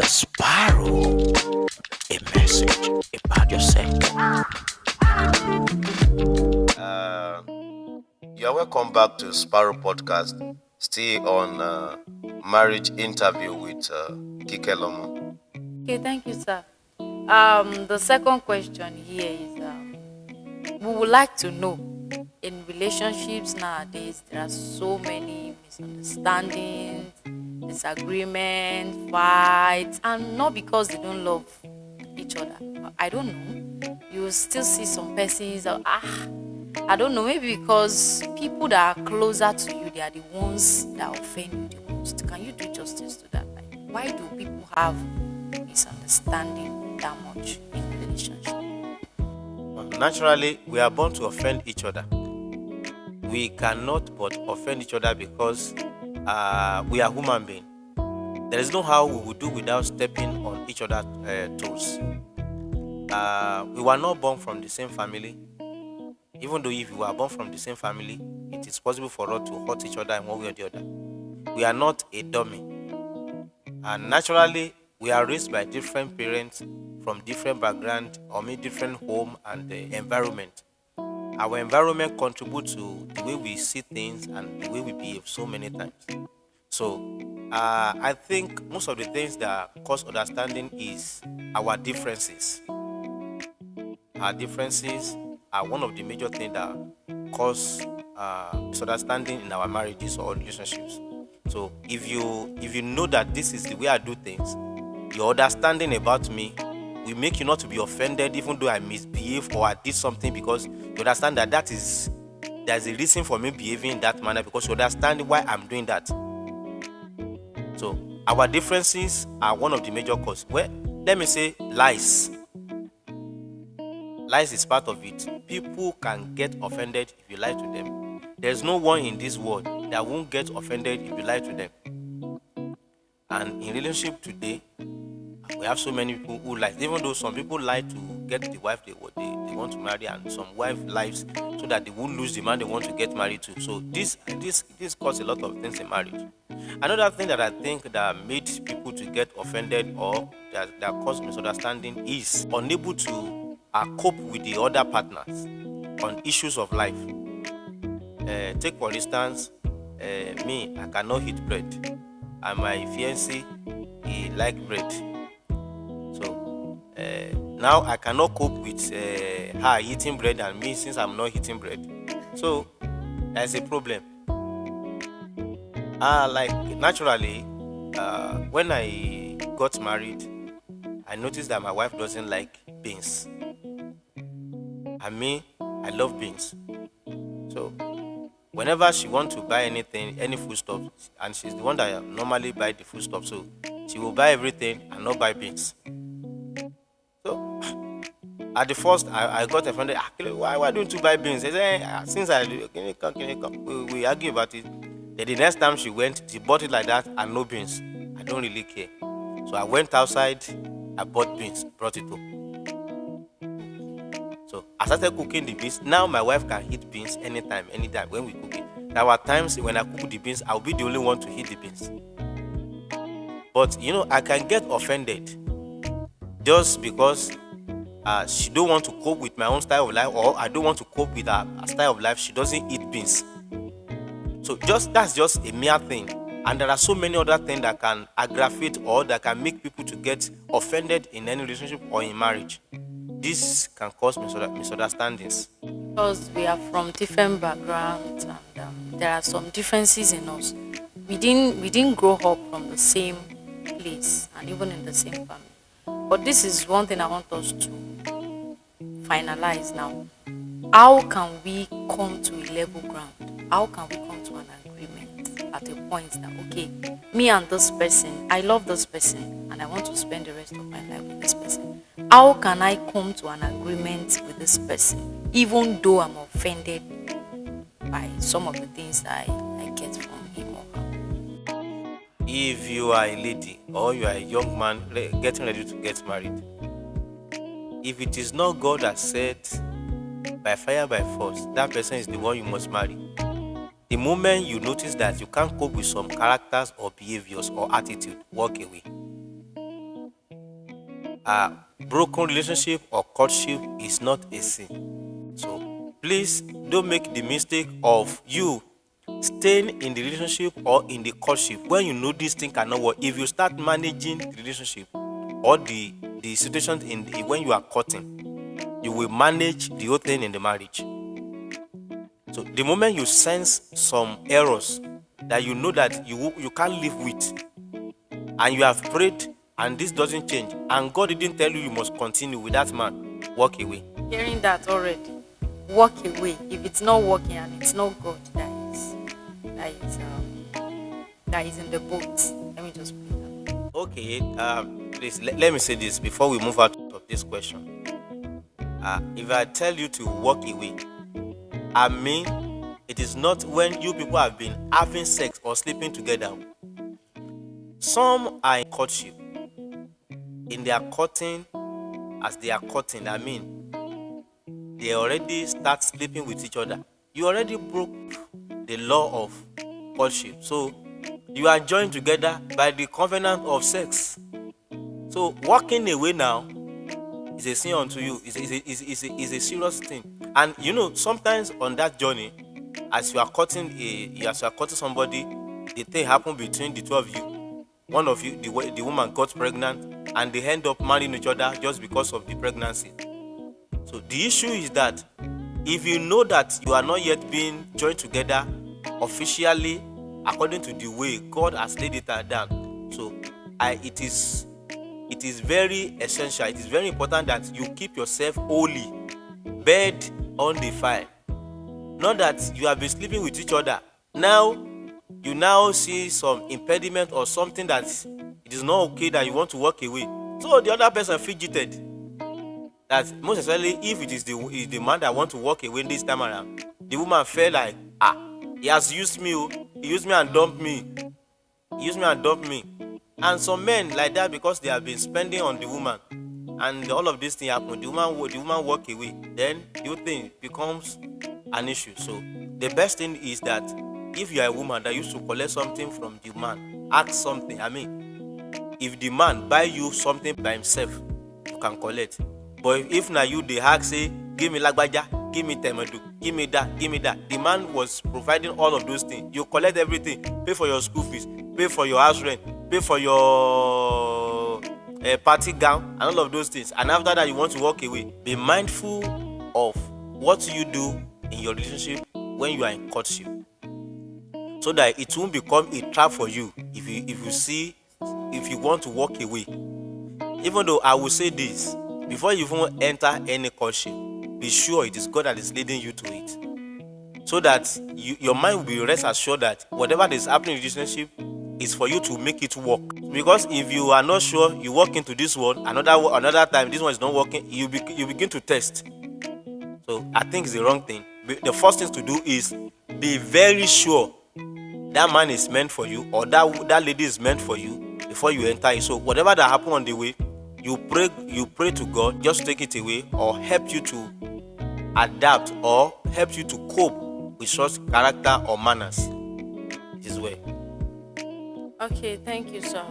Sparrow, a message about yourself. Uh, you're welcome back to Sparrow Podcast, still on marriage interview with Kikelomo. Okay, thank you, sir. The second question here is we would like to know in relationships nowadays, there are so many misunderstandings, disagreements, fights, and not because they don't love each other. I don't know. You will still see some persons I don't know, maybe because people that are closer to you, they are the ones that offend you the most. Can you do justice to that? Like, why do people have misunderstanding that much in relationship? Naturally, we are born to offend each other. We cannot but offend each other because we are human beings. There is no how we would do without stepping on each other's toes. We were not born from the same family. Even though if we were born from the same family, it is possible for us to hurt each other in one way or the other. We are not a dummy. And naturally, we are raised by different parents from different background or maybe different home and environment. Our environment contributes to the way we see things and the way we behave so many times. So I think most of the things that cause understanding is our differences. Our differences are one of the major things that cause misunderstanding in our marriages or relationships. So if you know that this is the way I do things, your understanding about me will make you not to be offended even though I misbehave or I did something, because you understand that there's a reason for me behaving in that manner, because you understand why I'm doing that. So our differences are one of the major causes. Well, let me say lies. Lies is part of it. People can get offended if you lie to them. There's no one in this world that won't get offended if you lie to them. And in relationship today, we have so many people who lie. Even though some people lie to get the wife they want to marry, and some wife lies so that they won't lose the man they want to get married to. So this causes a lot of things in marriage. Another thing that I think that made people to get offended or that caused misunderstanding is unable to cope with the other partners on issues of life. Take for instance, me, I cannot eat bread, and my fiancé, he like bread. So now I cannot cope with her eating bread and me, since I'm not eating bread. So there's a problem. Like naturally, when I got married, I noticed that my wife doesn't like beans. And me, I love beans. So whenever she wants to buy anything, any foodstuff, and she's the one that normally buy the foodstuff, so she will buy everything and not buy beans. So at the first, I got offended. Why don't you buy beans? I said, since I do, can you come? We argue about it. Then the next time she went, she bought it like that and no beans. I don't really care. So I went outside, I bought beans, brought it home. So I started cooking the beans. Now my wife can eat beans anytime when we cook it. There were times when I cook the beans, I'll be the only one to eat the beans. But I can get offended just because she don't want to cope with my own style of life, or I don't want to cope with her style of life. She doesn't eat beans. So that's just a mere thing. And there are so many other things that can aggravate or that can make people to get offended in any relationship or in marriage. This can cause misunderstandings. Because we are from different backgrounds, and there are some differences in us. We didn't grow up from the same place and even in the same family. But this is one thing I want us to finalize now. How can we come to a level ground? How can we come to an agreement at a point that, okay, me and this person, I love this person and I want to spend the rest of my life with this person. How can I come to an agreement with this person, even though I'm offended by some of the things that I get from him or her? If you are a lady or you are a young man getting ready to get married, if it is not God that said, by fire, by force, that person is the one you must marry. The moment you notice that you can't cope with some characters or behaviors or attitude, walk away. broken relationship or courtship is not a sin. So please don't make the mistake of you staying in the relationship or in the courtship when you know this thing cannot work. If you start managing the relationship or the situation when you are courting, you will manage the whole thing in the marriage. So the moment you sense some errors that you know that you can't live with, and you have prayed and this doesn't change, and God didn't tell you must continue with that man, walk away. Hearing that already, walk away. If it's not working and it's not God that is in the boat. Let me just put it that way. Okay, please let me say this before we move out of this question. If I tell you to walk away, I mean it is not when you people have been having sex or sleeping together. Some are in courtship. In their courting, as they are courting, I mean, they already start sleeping with each other. You already broke the law of courtship. So you are joined together by the covenant of sex. So walking away now is a sin unto you. Is a serious thing. And you know, sometimes on that journey, as you are courting somebody, the thing happened between the two of you. One of you, the woman got pregnant, and they end up marrying each other just because of the pregnancy. So the issue is that if you know that you are not yet being joined together officially according to the way God has laid it down, so it is very essential, it is very important that you keep yourself holy, bed undefiled. Not that you have been sleeping with each other. Now you now see some impediment or something that it is not okay, that you want to walk away. So the other person fidgeted. That most especially if it is the man that want to walk away this time around, the woman felt like, he has used me, he used me and dumped me. He used me and dumped me. And some men like that, because they have been spending on the woman, and all of this thing happen, the woman walk away, then the whole thing becomes an issue. So the best thing is that if you are a woman that used to collect something from the man, ask something. I mean, if the man buy you something by himself, you can collect. But if now you the ask, say, give me lagbaja, give me temedu, give me that, the man was providing all of those things. You collect everything, pay for your school fees, pay for your house rent, pay for your party gown, and all of those things. And after that, you want to walk away. Be mindful of what you do in your relationship when you are in courtship, so that it won't become a trap for you if you want to walk away. Even though I will say this, before you even enter any courtship, be sure it is God that is leading you to it, so that your mind will be rest assured that whatever is happening in the relationship is for you to make it work. Because if you are not sure, you walk into this one, another time this one is not working, you begin to test. So I think it's the wrong thing. The first thing to do is be very sure that man is meant for you, or that lady is meant for you, before you enter it. So whatever that happen on the way, you pray to God just take it away, or help you to adapt, or help you to cope with such character or manners. This way. Okay, thank you, sir.